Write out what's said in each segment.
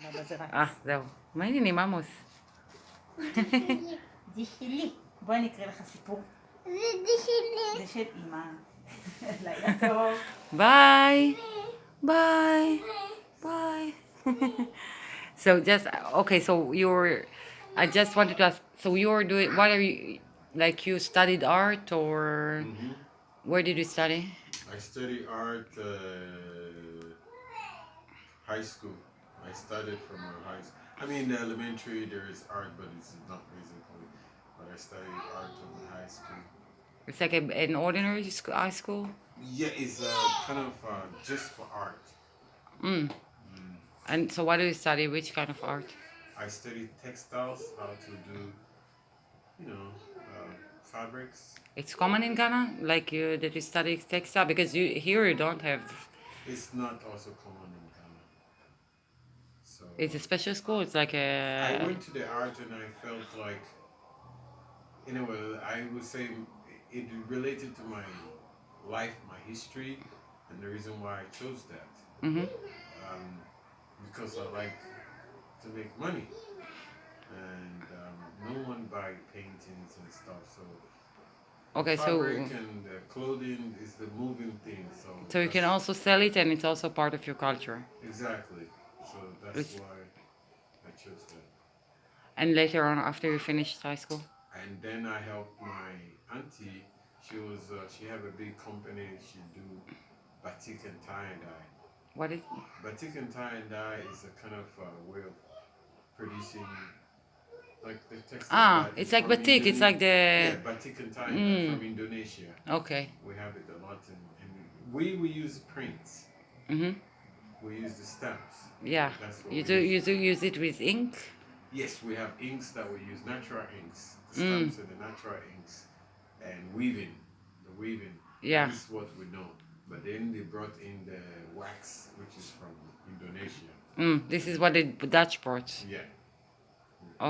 אבא זה רץ. זהו. מה העניינים, עמוס? זה שלי. בוא אני אקריא לך סיפור. זה שלי. זה של אמא. לילה טוב. Bye. Bye. Bye. So just okay. So you're. I just wanted to ask. So you're doing. What are you? Like you studied art, or where did you study? I study art high school. I started from high school. I mean, elementary there is art, but it's not basically. But I studied art in high school. It's like an ordinary high school. Yeah, it's kind of just for art. And so, what do you study? Which kind of art? I studied textiles, how to do, fabrics. It's common in Ghana, like you that you study textile, because you here you don't have. It's not also common in Ghana. So It's a special school. It's like I a. went to the art and I felt like, in a way, I would say it related to my life, my history, and the reason why I chose that. Because I like to make money, and no one buy paintings and stuff. So Okay, fabric and clothing is the moving thing. so you can also sell it, and it's also part of your culture. Exactly. So that's why I chose that. And later on, after you finished high school. And then I helped my auntie. She have a big company. She do batik and tie and dye. What is? Batik and tie and dye is a kind of way of producing, like the textile. It's like batik. It's like the. Yeah, batik and tie and dye from Indonesia. Okay. We have it a lot, and we use prints. We use the stamps. Yeah. That's what You we do use it with ink. Yes, we have inks that we use, natural inks, the stamps and the natural inks, and weaving. The weaving. Yeah. This is what we know. But then they brought in the wax, which is from Indonesia. This is what the Dutch brought. Yeah.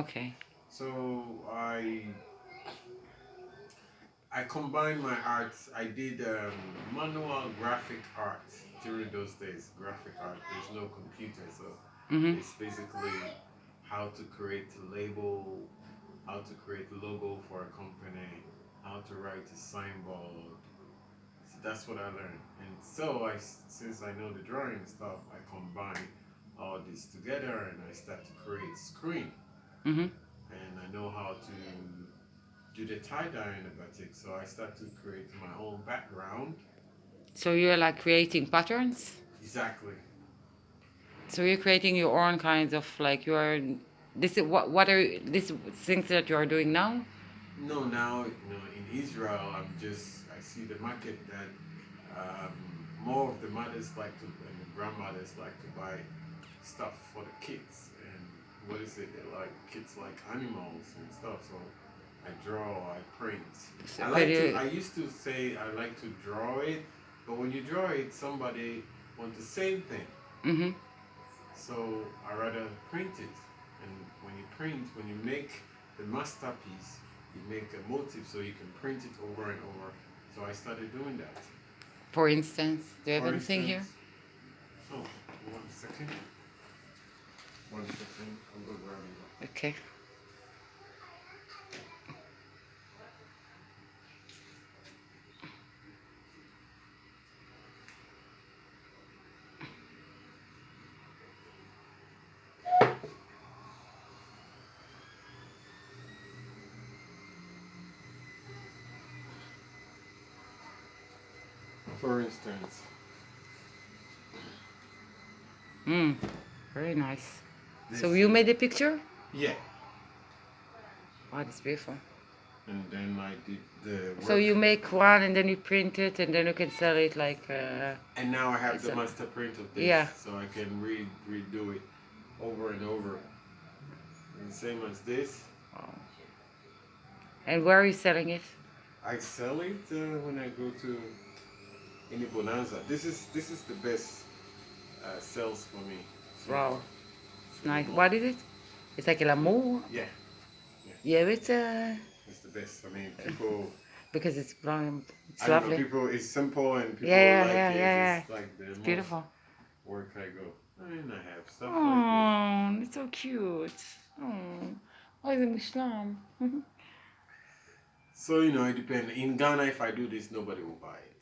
Okay. So I combined my arts. I did manual graphic art during those days. Graphic art. There's no computer, so it's basically how to create a label, how to create a logo for a company, how to write a signboard. So that's what I learned. And so since I know the drawing stuff, I combine all this together and I start to create screen. And I know how to do the tie-dye in the batik, so I start to create my own background. So you're like creating patterns. Exactly. So you're creating your own kinds of like you are. This is what are these things that you are doing now? No, now in Israel, I see the market that more of the mothers like to and the grandmothers like to buy stuff for the kids, and what is it? They like kids like animals and stuff. So I draw, I print. I used to say I like to draw it, but when you draw it, somebody wants the same thing. So I rather print it, and when you make the masterpiece, you make a motif so you can print it over and over. So I started doing that. For instance, do you have anything here? Oh, 1 second. 1 second. I'll go grab it. Okay. For instance. Very nice. So you made a picture? Yeah. Wow, that's beautiful. And then I did the work. So you make one and then you print it and then you can sell it like. And now I have the master print of this. Yeah. So I can redo it over and over. And same as this. Wow. And where are you selling it? I sell it when I go to any bonanza. This is the best sales for me. So Wow. It's nice. What is it? It's like a l'amour? Yeah. Yeah, it's It's the best. I mean, people. because it's blonde. It's I don't lovely. know, people. It's simple and people Yeah, like yeah, it. yeah, It's like the It's most beautiful. work I go. And I have stuff Oh, so cute. Oh, איזה מושלם. So, you know, it depends. In Ghana, if I do this, nobody will buy it.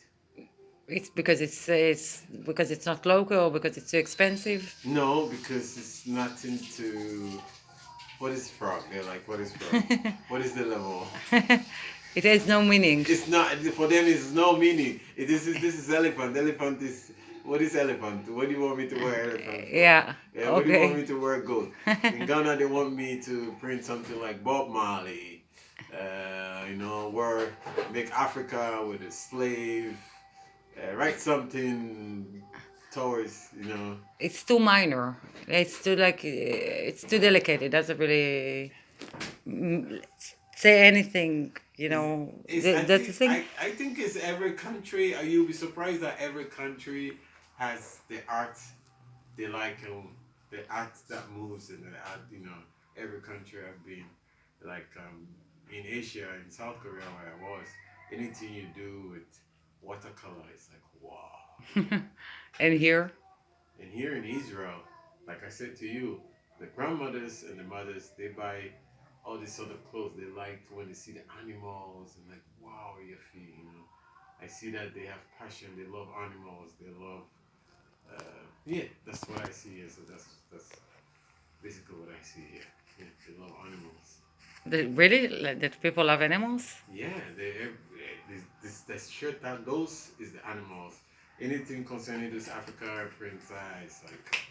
It's because it's not local, because it's too expensive. No, because it's nothing to. What is frog? They're like, what is frog? What is the level? It has no meaning. It's not for them. It's no meaning. This is elephant. Elephant is what is elephant? What do you want me to wear elephant for? Yeah. What do you want Okay. me to wear goat? In Ghana, they want me to print something like Bob Marley. You know, make Africa with a slave. Write something towards, you know. It's too minor. It's too it's too delicate. It doesn't really say anything. You know, that's the thing. I think it's every country. You'll be surprised that every country has the art they like, the art that moves, and the art. You know, every country I've been, like in Asia, in South Korea where I was, anything you do with watercolor is like wow. And here, And here in Israel, like I said to you, the grandmothers and the mothers, they buy all these sort of clothes. They like when they see the animals and like, wow, your feet, you know. I see that they have passion. They love animals. They love, yeah, that's what I see here. So that's basically what I see here. Yeah, they love animals. really, like, that people love animals. Yeah, this shirt that goes is the animals. Anything concerning this Africa prints, it's like.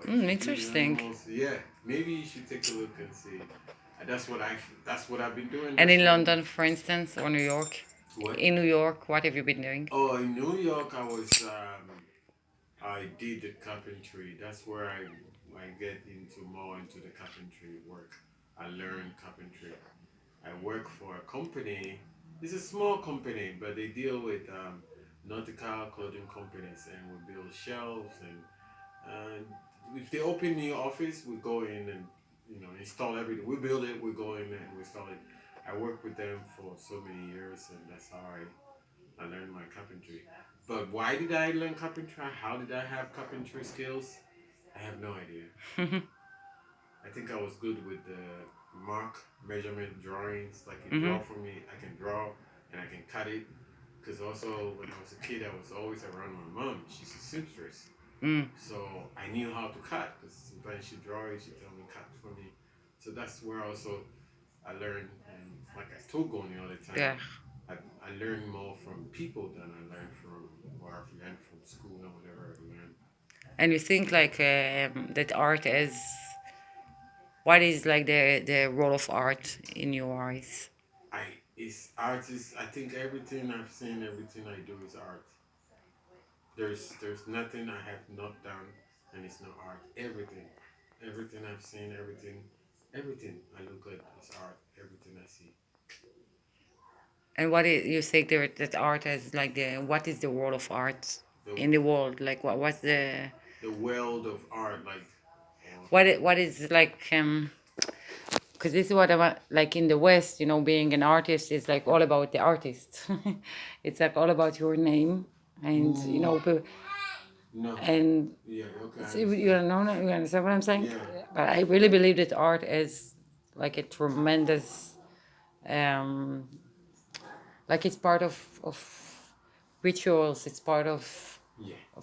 Interesting. Animals, yeah, maybe you should take a look and see. And that's what I've been doing. And in London, for instance, or New York. What? In New York, what have you been doing? Oh, in New York, I did the carpentry. That's where I get more into the carpentry work. I learned carpentry. I work for a company. It's a small company, but they deal with nautical clothing companies, and we build shelves and if they open new office, we go in and install everything. We build it, we go in and we install it. I worked with them for so many years, and that's how I learned my carpentry. But why did I learn carpentry? How did I have carpentry skills? I have no idea. I think I was good with the measurement drawings. Like you draw for me, I can draw and I can cut it. Because also when I was a kid, I was always around my mom. She's a seamstress. So I knew how to cut because sometimes she draw it, she tell me cut for me. So that's where also I learned, and like I told Goni all the time, Yeah. I learned more from people than I learned I've learned from school or whatever I learned. And you think like that art is, what is like the role of art in your eyes? I think everything I've seen, everything I do is art. There's nothing I have not done and it's not art. Everything I've seen, everything I look at is art. Everything I see. And what is, you think that art is like what is the role of art in the world? Like what's the world of art, like what is like because this is what I want, like in the West, you know, being an artist is like all about the artist. It's like all about your name and you know no. And Yeah, okay. so you understand what I'm saying? Yeah. But I really believe that art is like a tremendous like it's part of rituals, it's part of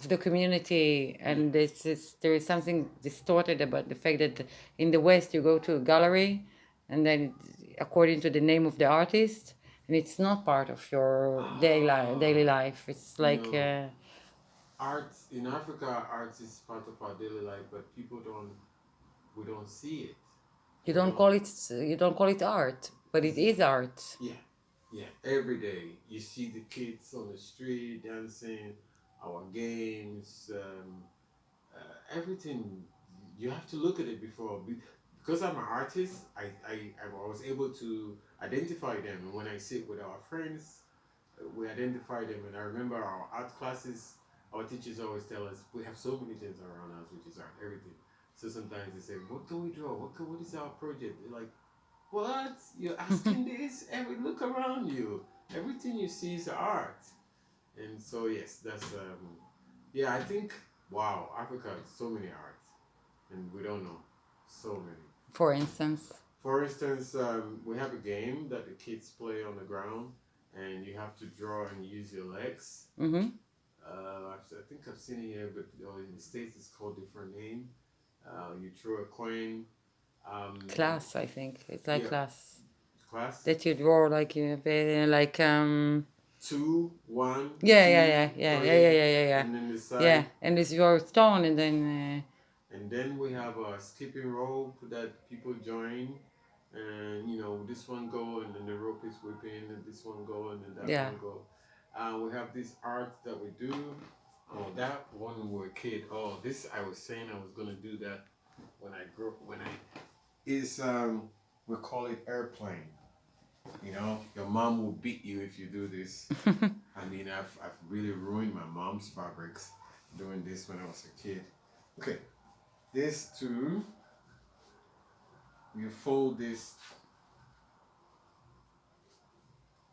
the community, and there is something distorted about the fact that in the West you go to a gallery and then according to the name of the artist, and it's not part of your daily life. It's like art in Africa, art is part of our daily life, but we don't see it. you don't call it art, but it is art. Yeah, every day you see the kids on the street dancing, our games, everything. You have to look at it before. Because I'm an artist, I was able to identify them. And when I sit with our friends, we identify them. And I remember our art classes, our teachers always tell us, we have so many things around us, which is art, everything. So sometimes they say, what can we draw? What is our project? They're like, what? You're asking this? Look around you. Everything you see is art. And so, yes, that's, I think, wow, Africa has so many arts. And we don't know. So many. For instance? For instance, we have a game that the kids play on the ground, and you have to draw and use your legs. Mm-hmm. I think I've seen it here, but in the States it's called different name. You throw a coin. Class, I think. It's like Yeah. class. Class. That you draw like you have like 2, 1. yeah, 2, yeah, yeah, yeah, 3, yeah, yeah, yeah, yeah, yeah. And then the side. Yeah, and it's your stone, and then And then we have a skipping rope that people join, and you know this one go, and then the rope is whipping, and this one go, and then that Yeah. one go. We have this art that we do. Oh, that one when we were a kid. Oh, this I was saying I was gonna do that when I grew up. Is we call it airplane. You know, your mom will beat you if you do this. I mean, I've really ruined my mom's fabrics doing this when I was a kid. Okay. This too, you fold this.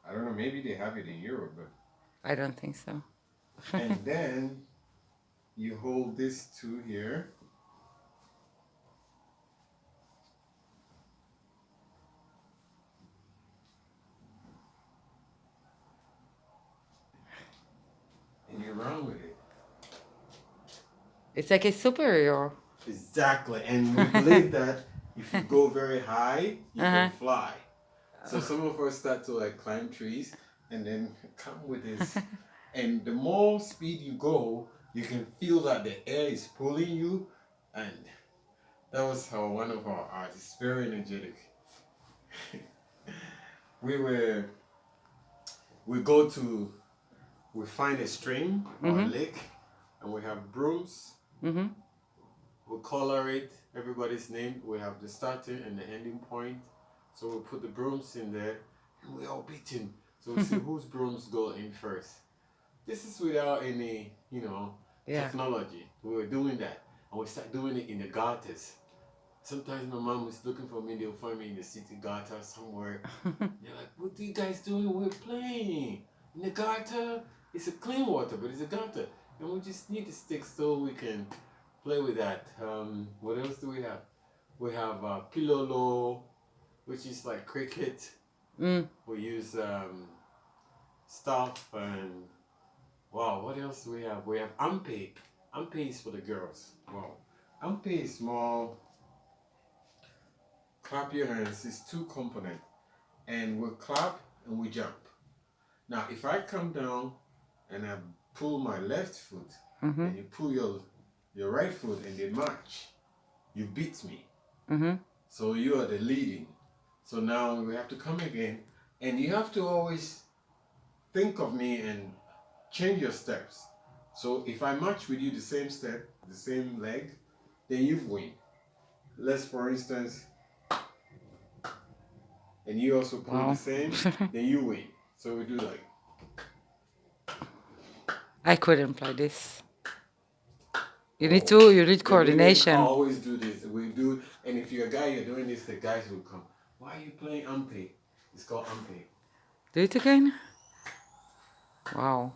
I don't know, maybe they have it in Europe, but I don't think so. and then you hold this two here. And you run with it. It's like a superhero. Exactly. And we believe that if you go very high, you can fly. So some of us start to like climb trees and then come with this. And the more speed you go, you can feel that the air is pulling you. And that was how one of our artists, very energetic. we find a stream or a lake, and we have brooms. Mm-hmm. We color it, everybody's name. We have the starting and the ending point. So we put the brooms in there, and we all beating. So we see whose brooms go in first. This is without any, technology. We were doing that, and we start doing it in the gutters. Sometimes my mom is looking for me. They'll find me in the city gutter somewhere. They're like, "What are you guys doing? We're playing in the gutter. It's a clean water, but it's a gutter, and we just need the sticks so we can play with that." What else do we have? We have pilolo, which is like cricket. We use stuff, and wow, what else do we have? We have ampe. Ampe is for the girls. Wow, ampe is small. Clap your hands. It's 2 components, and we clap and we jump. Now, if I come down and I pull my left foot, and you pull your right foot, and they match, you beat me. So you are the leading. So now we have to come again, and you have to always think of me and change your steps. So if I match with you the same step, the same leg, then you win. Let's, for instance, and you also pull the same, then you win. So we do like. I couldn't play this. You need coordination. We always do this. We do, and if you're a guy, you're doing this, the guys will come. Why are you playing ampe? It's called ampe. Do it again. Wow.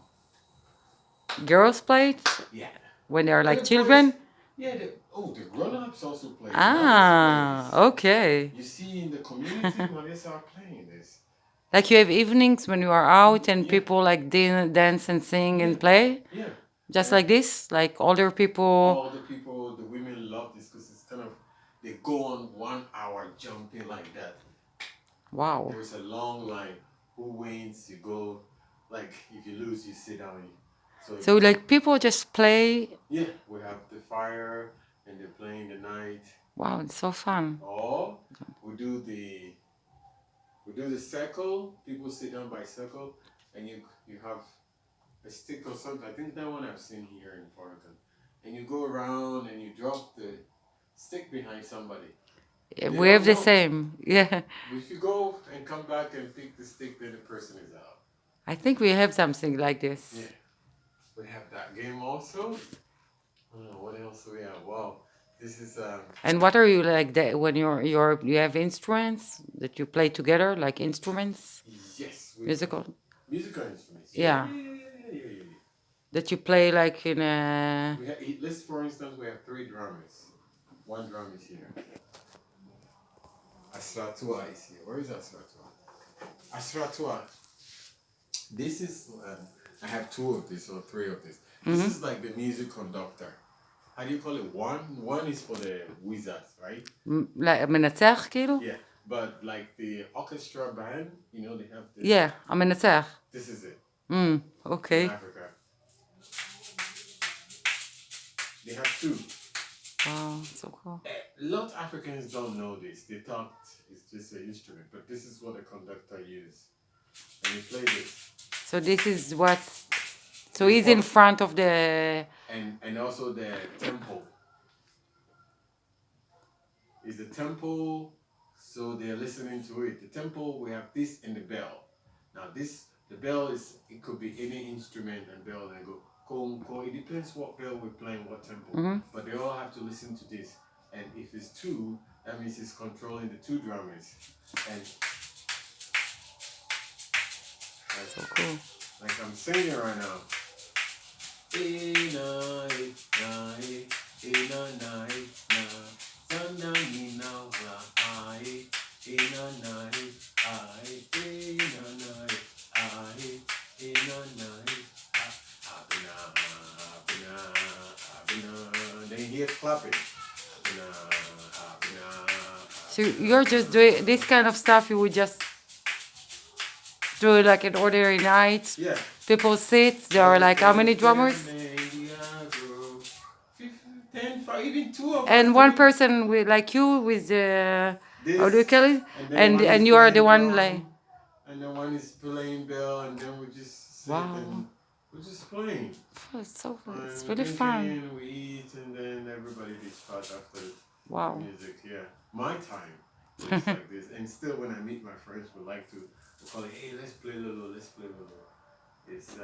Girls play it Yeah. when they're like The children. boys- yeah. The grown-ups also play. Ah, okay. You see, in the community, Marissa are playing this. Like you have evenings when you are out and people like dance and sing and play. Yeah. Just like this, like older people. All the people, the women love this because it's kind of, they go on 1 hour jumping like that. Wow. There's a long line. Who wins? You go. Like if you lose, you sit down. So like people just play. Yeah, we have the fire and they're playing the night. Wow, it's so fun. Or we do the circle. People sit down by circle, and you have a stick or something. I think that one I've seen here in Oregon. And you go around and you drop the stick behind somebody. Yeah, we have the same. Yeah. If you go and come back and pick the stick, then the person is out. I think we have something like this. Yeah. We have that game also. What else do we have? Wow. This is And what are you like that when you have instruments that you play together, like instruments? Yes. Musical instruments. Yeah. Yeah. That you play like in a. Let's, for instance, we have 3 drummers. 1 drum is here. Asratua is here. Where is Asratua? Asratua. This is, I have 2 of this or 3 of this. This is like the music conductor. How do you call it? One is for the wizards, right? מנצח כאילו? Yeah. But like the orchestra band, you know, they have this. Yeah, המנצח. This is it. Okay. In Africa. They have 2. Wow, so cool. A lot of Africans don't know this. They thought it's just an instrument, but this is what the conductor uses. And he plays this. So this is what... So he's in front of the... And also the tempo. Is the tempo, so they're listening to it. The tempo, we have this and the bell. Now the bell is, it could be any instrument and bell and go, kong, kong. It depends what bell we're playing, what tempo. But they all have to listen to this. And if it's 2, that means it's controlling the 2 drummers. And So cool. like I'm singing right now. Then you hear clapping. So you're just doing this kind of stuff, you would just do it like an ordinary night? Yeah. People sit, there are like how many drummers? 10, 5, even 2 of And us one do it. person with like you with the... How do you call it? then one is And you are the playing one drum, like... And then one is playing bell, and then we just sit and we're just playing. Oh, it's so And it's we really drink fun. in, we eat, and then everybody dispatch after Wow. music. Yeah, my time is like this. And still, when I meet my friends, we like to call it, hey, let's play Lolo, let's play Lolo. It's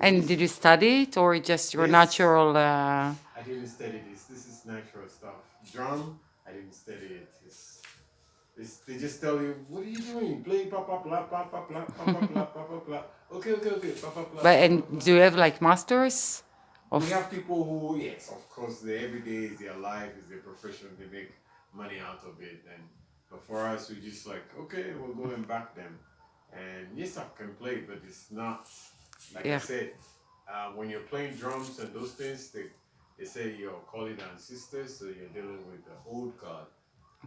And did you study it or just your Yes. natural... I didn't study this. This is natural stuff. Drum, I didn't study it. They just tell you, what are you doing? Play pa pa blah pa pa blah pa pa blah pa pa blah. Okay, pa pa blah. But pa, and pa, blah. do you have like masters? Of... We have people who, yes, of course, every day is their life, is their profession. They make money out of it. But for us, we just like, okay, we'll go and back them. And yes, I can play, but it's not, like I said, when you're playing drums and those things, they say you're calling ancestors, so you're dealing with the old God.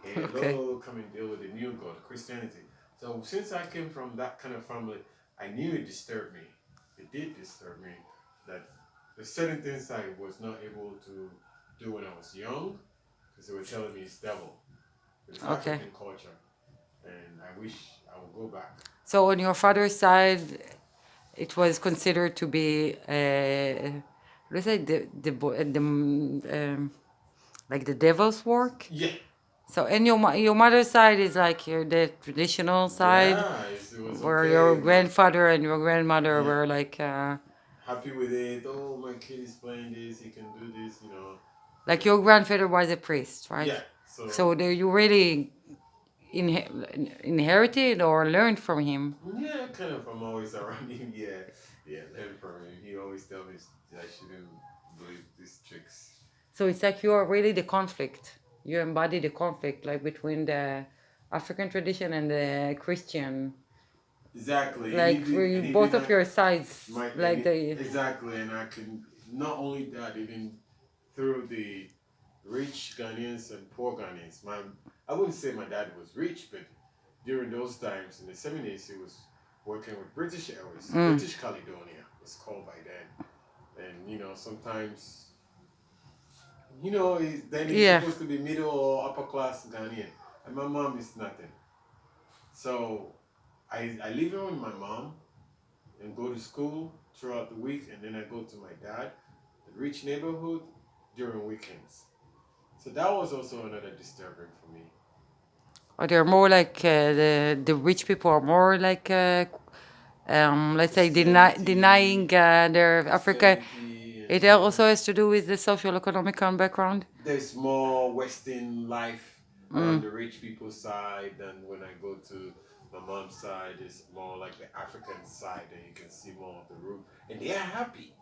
Hello, come and deal with the new God, Christianity. So since I came from that kind of family, I knew it disturbed me. It did disturb me that there's certain things I was not able to do when I was young because they were telling me it's devil. It's African culture, and I wish I would go back. So on your father's side, it was considered to be let's say like the devil's work. Yeah. So and your mother's side is like the traditional side, It was where okay. your grandfather and your grandmother were like Happy with it. Oh, my kid is playing this. He can do this. You know. like your grandfather was a priest, right? Yeah. So you really inherited or learned from him? Yeah, kind of. I'm always around him. Yeah, learn from him. He always tells me that I shouldn't believe these tricks. So it's like you are really the conflict. You embody the conflict, like between the African tradition and the Christian. Exactly. Like both of your sides, exactly, and I can not only that, even through the rich Ghanaians and poor Ghanaians. I wouldn't say my dad was rich, but during those times in the 70s, he was working with British Airways, British Caledonia was called by then, and sometimes. He's supposed to be middle or upper class Ghanaian, and my mom is nothing. So I live here with my mom and go to school throughout the week, and then I go to my dad, the rich neighborhood, during weekends. So that was also another disturbing for me. Or they're more like the rich people are more like let's say denying their Africa. It also has to do with the socio-economic background. There's more Western life on the rich people's side than when I go to my mom's side. It's more like the African side, and you can see more of the room, and they are happy.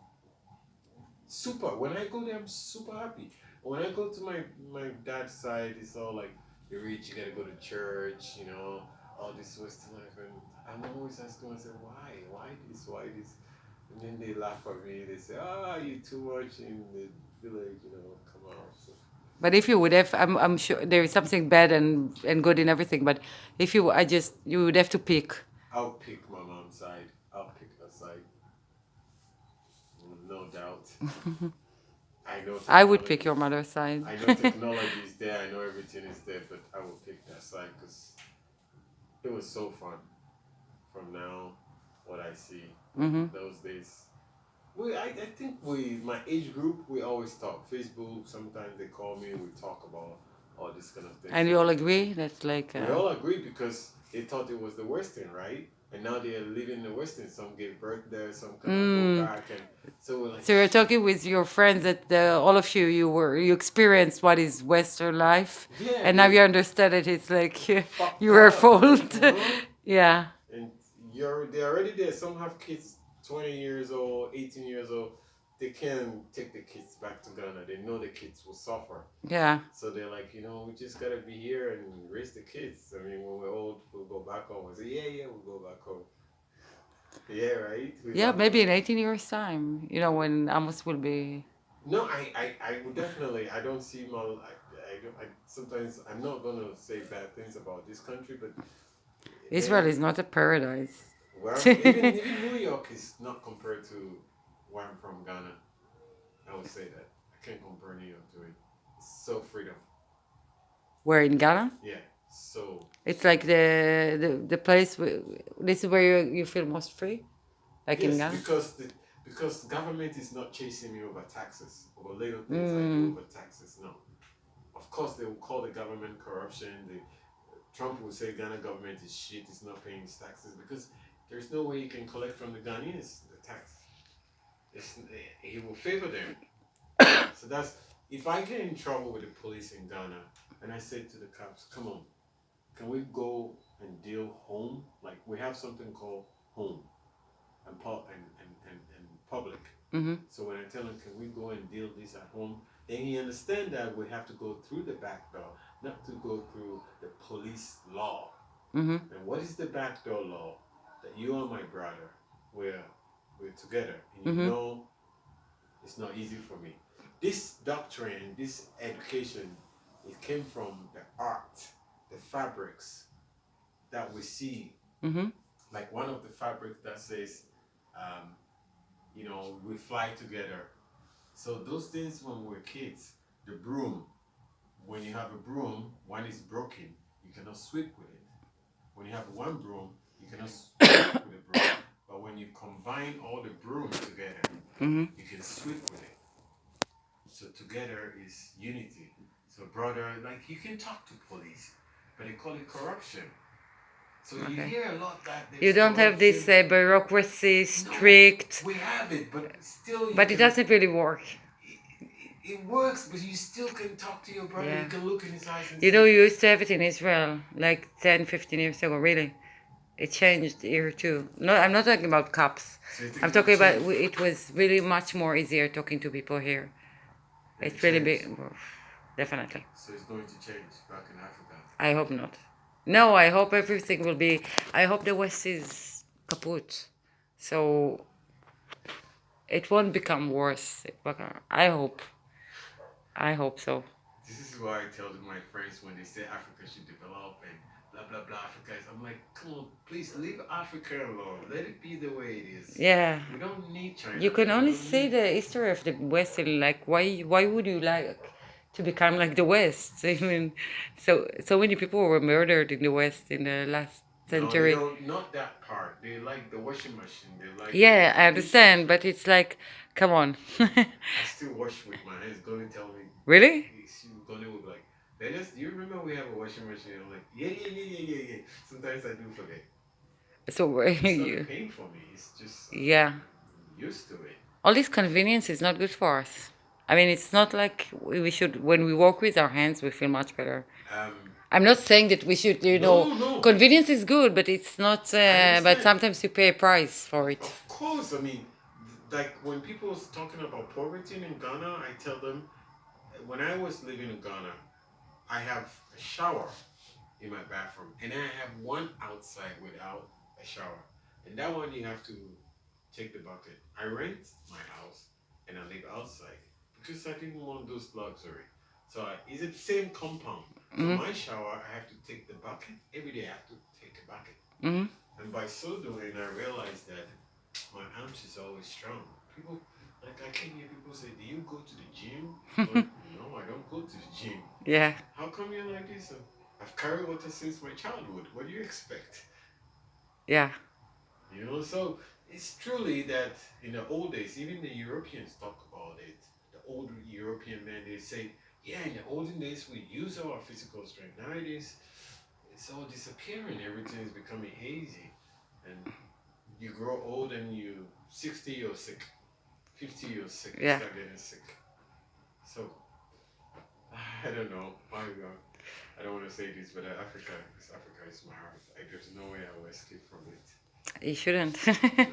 Super. When I go there, I'm super happy. When I go to my dad's side, it's all like you're rich, you gotta go to church, you know, all this Western life. And I'm always asking myself, why? Why this? Why this? And then they laugh at me. They say, ah, you too much in the village, you know, come out. So, But if you would have, I'm sure there is something bad and good in everything. But if you, you would have to pick. I'll pick my mom's side. I'll pick her side. No doubt. I know I would technology- pick your mother's side. I know technology is there. I know everything is there, but I will pick that side because it was so fun. From now, what I see those days. I think my age group, we always talk. Facebook, sometimes they call me, we talk about all this kind of thing. And you all agree that's like. We all agree because they thought it was the Western, right? And now they're living the Western. Some gave birth there, some kind of go back, and so we're like. So you're talking with your friends that all of you you experienced what is Western life, Yeah, and now you understand it. It's like fucked you were up, fault. you know? Yeah. And they're already there. Some have kids 20 years old, 18 years old. They can't take the kids back to Ghana. They know the kids will suffer. Yeah. So they're like, you know, we just gotta be here and raise the kids. I mean, when we're old, we'll go back home. I say, yeah, we'll go back home. Yeah, right? Yeah, maybe in 18 years' time, you know, when Amos will be. No, I would definitely. I don't see my. Sometimes I'm not gonna say bad things about this country, but Israel is not a paradise. Well, even New York is not compared to where I'm from, Ghana. I would say that. I can't compare New York to it. It's so freedom. Where in Ghana? Yeah, so. It's like the place. This is where you feel most free, like in Ghana. Because government is not chasing me over taxes, over little things like over taxes. No, of course they will call the government corruption. Trump will say Ghana government is shit. It's not paying its taxes because there's no way you can collect from the Ghanaians the tax. He will favor them. So that's if I get in trouble with the police in Ghana and I say to the cops, "Come on, can we go and deal home? Like we have something called home and public." So when I tell him, "Can we go and deal this at home?" Then he understand that we have to go through the back door, not to go through the police law. And what is the back door law? That you are my brother, we're together, and you know it's not easy for me. This doctrine, this education, it came from the art, the fabrics that we see. Like one of the fabrics that says, you know, we fly together. So those things when we were kids, the broom, when you have a broom, one is broken, you cannot sweep with it. When you have one broom, you cannot sweep with a broom. But when you combine all the brooms together, you can sweep with it. So together is unity. So brother, like you can talk to police, but they call it corruption. So you hear a lot that you don't have this bureaucracy strict. No, we have it, but still. But it doesn't really work. It works, but you still can talk to your brother. Yeah. You can look in his eyes and You know, you used to have it in Israel like 10, 15 years ago, really. It changed here too. No, I'm not talking about cops. So you think I'm it talking about changed? it was really much more easier talking to people here. It's really big, definitely. So it's going to change back in Africa. I hope not. No, I hope everything will be. I hope the West is kaput, so it won't become worse. I hope. I hope so. This is why I tell my friends when they say Africa should develop and blah blah blah Africa is. I'm like, come on, please leave Africa alone. Let it be the way it is. Yeah. We don't need China. You can only see the history of the West and like why would you like to become like the West? I mean, so many people were murdered in the West in the last century. No, not that part. They like the washing machine. They like. Yeah, I understand, but it's like, come on. I still wash with my hands. Gonna tell me. Really? Gonna will be like, Dennis, do you remember we have a washing machine? I'm like, yeah. Sometimes I do forget. So It's not you, a pain for me. It's just yeah. used to it. All this convenience is not good for us. I mean, it's not like we should, when we work with our hands, we feel much better. I'm not saying that we should, No. convenience is good, but it's not, but understand. sometimes you pay a price for it. Of course, I mean, like when people was talking about poverty in Ghana, I tell them, when I was living in Ghana, I have a shower in my bathroom, and I have one outside without a shower. And that one you have to take the bucket. I rent my house and I live outside because I didn't want those luxury. So it's the same compound. So my shower, I have to take the bucket. Every day I have to take a bucket. And by so doing, I realized that my arms is always strong. People, like I can hear people say, do you go to the gym? Like, no, I don't go to the gym. Yeah. How come you're like this? I've carried water since my childhood. What do you expect? Yeah. You know, so it's truly that in the old days, even the Europeans talk about it. The old European men, they say, yeah, in the olden days we use our physical strength. Nowadays, it's all disappearing. Everything is becoming hazy. And you grow old and you 60 you're sick. 50 you're sick. Yeah. You start getting sick. So, I don't know. I don't want to say this, but Africa is my heart. There's no way I will escape from it. You shouldn't. You know?